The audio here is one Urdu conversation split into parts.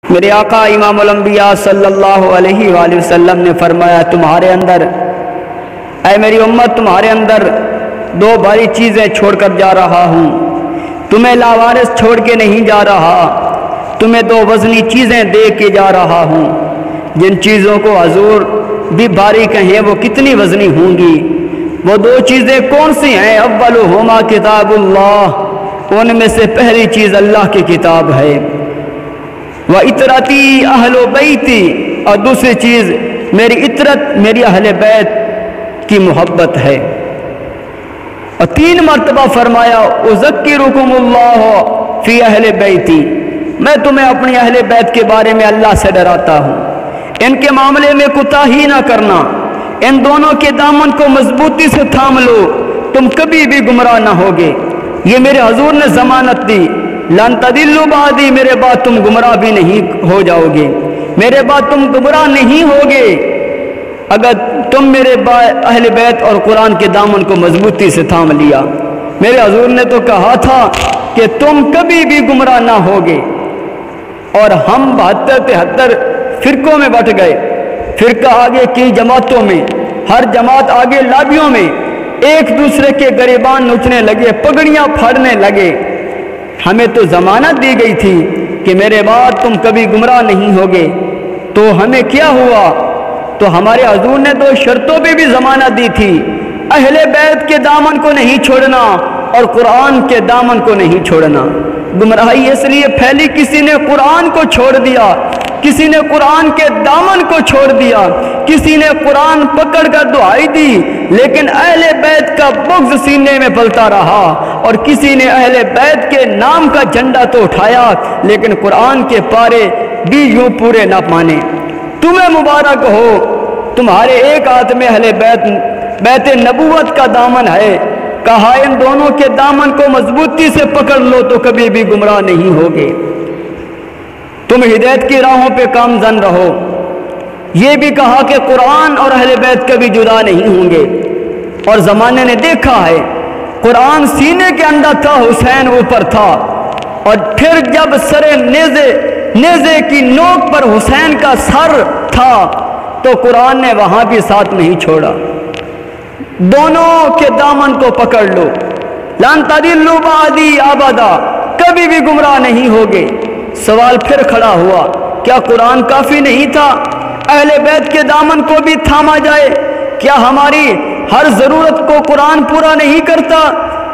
میرے آقا امام الانبیاء صلی اللہ علیہ وآلہ وسلم نے فرمایا، تمہارے اندر، اے میری امت، تمہارے اندر دو بڑی چیزیں چھوڑ کر جا رہا ہوں، تمہیں لاوارث چھوڑ کے نہیں جا رہا، تمہیں دو وزنی چیزیں دے کے جا رہا ہوں، جن چیزوں کو حضور بھی بھاری کہیں وہ کتنی وزنی ہوں گی۔ وہ دو چیزیں کون سی ہیں؟ اولہما کتاب اللہ، ان میں سے پہلی چیز اللہ کی کتاب ہے، وَإِطْرَتِي أَهْلُ بَيْتِي، اور دوسری چیز میری عطرت، میری اہل بیت کی محبت ہے۔ اور 3 مرتبہ فرمایا، اذکرکم اللہ فی اہل بیتی، میں تمہیں اپنی اہل بیت کے بارے میں اللہ سے ڈراتا ہوں، ان کے معاملے میں کوتاہی نہ کرنا، ان دونوں کے دامن کو مضبوطی سے تھام لو، تم کبھی بھی گمراہ نہ ہوگے۔ یہ میرے حضور نے ضمانت دی، لن تضلوا بعدی، میرے بعد تم گمراہ بھی نہیں ہو جاؤ گے، میرے بعد تم گمراہ نہیں ہوگے اگر تم میرے اہل بیت اور قرآن کے دامن کو مضبوطی سے تھام لیا۔ میرے حضور نے تو کہا تھا کہ تم کبھی بھی گمراہ نہ ہوگے، اور ہم 72-73 فرقوں میں بٹ گئے، فرقہ آگے کی جماعتوں میں، ہر جماعت آگے لابیوں میں، ایک دوسرے کے گریبان نوچنے لگے، پگڑیاں پھاڑنے لگے۔ ہمیں تو ضمانت دی گئی تھی کہ میرے بعد تم کبھی گمراہ نہیں ہوگے، تو ہمیں کیا ہوا؟ تو ہمارے حضور نے 2 شرطوں پہ بھی ضمانت دی تھی، اہل بیت کے دامن کو نہیں چھوڑنا اور قرآن کے دامن کو نہیں چھوڑنا۔ گمراہی اس لیے پھیلی، کسی نے قرآن کو چھوڑ دیا، کسی نے قرآن کے دامن کو چھوڑ دیا، کسی نے قرآن پکڑ کر دعائی دی لیکن اہل بیت کا بغض سینے میں پلتا رہا، اور کسی نے اہل بیت کے نام کا جھنڈا تو اٹھایا لیکن قرآن کے پارے بھی یوں پورے نہ مانے۔ تمہیں مبارک ہو، تمہارے ایک ہاتھ میں اہل بیت نبوت کا دامن ہے، کہا ان دونوں کے دامن کو مضبوطی سے پکڑ لو تو کبھی بھی گمراہ نہیں ہوگے، تم ہدایت کی راہوں پہ گامزن رہو۔ یہ بھی کہا کہ قرآن اور اہل بیت کبھی جدا نہیں ہوں گے، اور زمانے نے دیکھا ہے قرآن سینے کے اندر تھا، حسین اوپر تھا، اور پھر جب سر نیزے کی نوک پر حسین کا سر تھا تو قرآن نے وہاں بھی ساتھ نہیں چھوڑا۔ دونوں کے دامن کو پکڑ لو، لن تضلوا بعدی ابدا، کبھی بھی گمراہ نہیں ہوگے۔ سوال پھر کھڑا ہوا، کیا قرآن کافی نہیں تھا؟ اہل بیت کے دامن کو بھی تھاما جائے؟ کیا ہماری ہر ضرورت کو قرآن پورا نہیں کرتا؟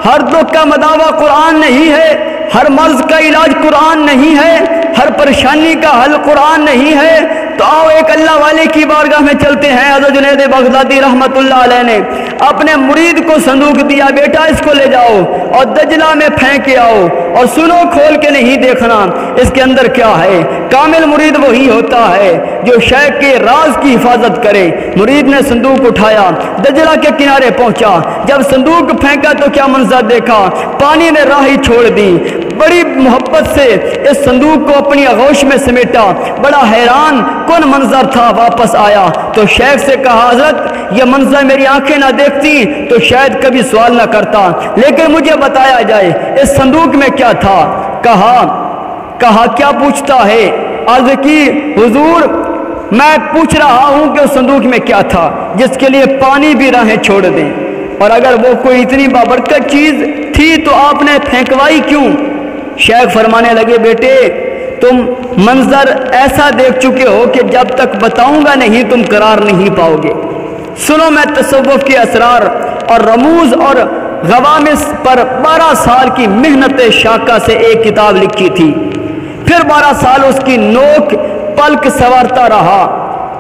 ہر دکھ کا مداوع قرآن نہیں ہے؟ ہر مرض کا علاج قرآن نہیں ہے؟ ہر پریشانی کا حل قرآن نہیں ہے؟ تو آؤ ایک اللہ والے کی بارگاہ میں چلتے ہیں۔ حضرت جنید بغدادی رحمت اللہ علیہ نے اپنے مرید کو صندوق دیا، بیٹا اس کو لے جاؤ اور دجلہ میں پھینک کے آؤ، اور سنو، کھول کے نہیں دیکھنا اس کے اندر کیا ہے۔ کامل مرید وہی ہوتا ہے جو شیخ کے راز کی حفاظت کرے۔ مرید نے صندوق اٹھایا، دجلہ کے کنارے پہنچا، جب صندوق پھینکا تو کیا منظر دیکھا؟ پانی نے راہی چھوڑ دی، بڑی محبت سے اس صندوق کو اپنی آغوش میں سمیٹا، بڑا حیران کون منظر تھا، واپس آیا تو شیخ سے کہا، حضرت یہ منظر میری آنکھیں نہ دیکھتی تو شاید کبھی سوال نہ کرتا، لیکن مجھے بتایا جائے اس صندوق میں کیا تھا۔ کہا کیا پوچھتا ہے؟ عرض کی، حضور میں پوچھ رہا ہوں کہ اس صندوق میں کیا تھا جس کے لیے پانی بھی راہیں چھوڑ دیں، اور اگر وہ کوئی اتنی بابرکت چیز تھی تو آپ نے پھینکوائی کیوں؟ شیخ فرمانے لگے، بیٹے تم منظر ایسا دیکھ چکے ہو کہ جب تک بتاؤں گا نہیں تم قرار نہیں پاؤ گے۔ سنو، میں تصوف کے اسرار اور رموز اور غوامس پر 12 سال کی محنت شاقہ سے ایک کتاب لکھی تھی، پھر 12 سال اس کی نوک پلک سنوارتا رہا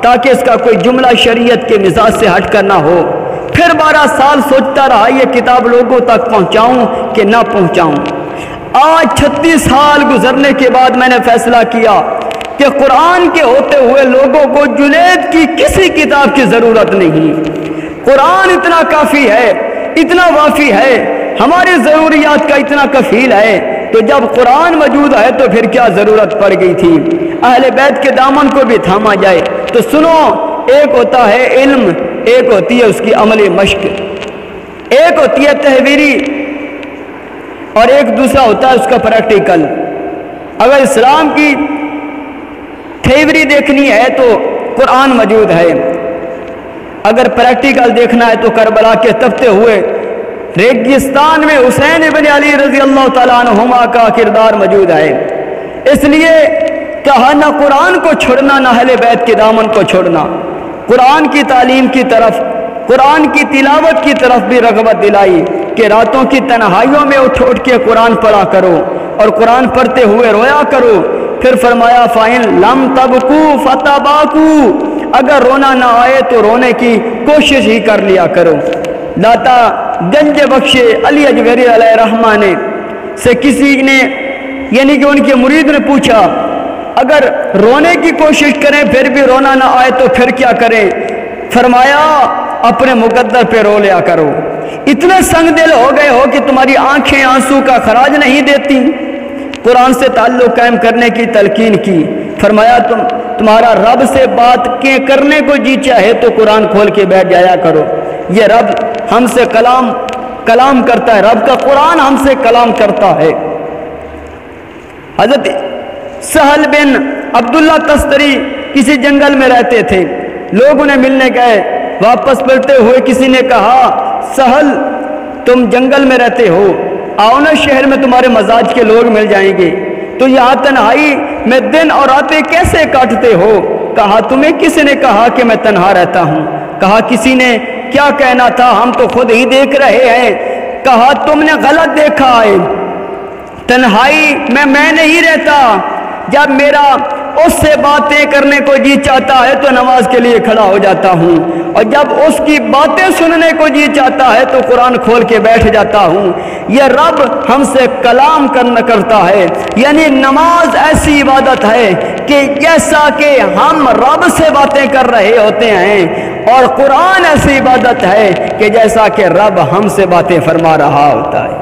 تاکہ اس کا کوئی جملہ شریعت کے مزاج سے ہٹ کر نہ ہو، پھر 12 سال سوچتا رہا یہ کتاب لوگوں تک پہنچاؤں کہ نہ پہنچاؤں۔ آج 36 سال گزرنے کے بعد میں نے فیصلہ کیا کہ قرآن کے ہوتے ہوئے لوگوں کو جنید کی کسی کتاب کی ضرورت نہیں، قرآن اتنا کافی ہے، اتنا وافی ہے، ہماری ضروریات کا اتنا کفیل ہے، تو جب قرآن موجود ہے تو پھر کیا ضرورت پڑ گئی تھی اہل بیت کے دامن کو بھی تھاما جائے۔ تو سنو، ایک ہوتا ہے علم، ایک ہوتی ہے اس کی عملی مشق، ایک ہوتی ہے تحویری اور ایک دوسرا ہوتا ہے اس کا پریکٹیکل۔ اگر اسلام کی تھیوری دیکھنی ہے تو قرآن موجود ہے، اگر پریکٹیکل دیکھنا ہے تو کربلا کے تپتے ہوئے ریگستان میں حسین ابن علی رضی اللہ تعالیٰ عنہما کا کردار موجود ہے۔ اس لیے کہا نہ قرآن کو چھوڑنا نہ اہل بیت کے دامن کو چھوڑنا، قرآن کی تعلیم کی طرف، قرآن کی تلاوت کی طرف بھی رغبت دلائی کہ راتوں کی تنہائیوں میں اٹھ اٹھ کے قرآن پڑھا کرو اور قرآن پڑھتے ہوئے رویا کرو۔ پھر فرمایا فَإِن لَمْ تَبْكُوا فَتَبَاكُوا، اگر رونا نہ آئے تو رونے کی کوشش ہی کر لیا کرو۔ داتا گنج بخش علی اجمیری علیہ رحمہ نے سے کسی نے یعنی کہ ان کے مرید نے پوچھا اگر رونے کی کوشش کریں پھر بھی رونا نہ آئے تو پھر کیا کریں؟ فرمایا اپنے مقدر پہ رو لیا کرو۔ اتنے سنگ دل ہو گئے ہو کہ تمہاری آنکھیں آنسو کا خراج نہیں دیتی۔ قرآن سے تعلق قائم کرنے کی تلقین کی، فرمایا تمہارا رب سے بات کرنے کو جی چاہے تو قرآن کھول کے بیٹھ جایا کرو، یہ رب ہم سے کلام کرتا ہے، رب کا قرآن ہم سے کلام کرتا ہے۔ حضرت سہل بن عبداللہ تستری کسی جنگل میں رہتے تھے، لوگ انہیں ملنے گئے، واپس پلٹتے ہوئے کسی نے کہا سہل تم جنگل میں رہتے ہو، آؤ نا شہر میں تمہارے مزاج کے لوگ مل جائیں گے، تو یہاں تنہائی میں دن اور راتیں کیسے کاٹتے ہو؟ کہا تمہیں کسی نے کہا کہ میں تنہا رہتا ہوں؟ کہا کسی نے کیا کہنا تھا، ہم تو خود ہی دیکھ رہے ہیں۔ کہا تم نے غلط دیکھا ہے، تنہائی میں نہیں رہتا، جب میرا اس سے باتیں کرنے کو جی چاہتا ہے تو نماز کے لیے کھڑا ہو جاتا ہوں، اور جب اس کی باتیں سننے کو جی چاہتا ہے تو قرآن کھول کے بیٹھ جاتا ہوں۔ یہ رب ہم سے کلام کرتا ہے، یعنی نماز ایسی عبادت ہے کہ جیسا کہ ہم رب سے باتیں کر رہے ہوتے ہیں، اور قرآن ایسی عبادت ہے کہ جیسا کہ رب ہم سے باتیں فرما رہا ہوتا ہے۔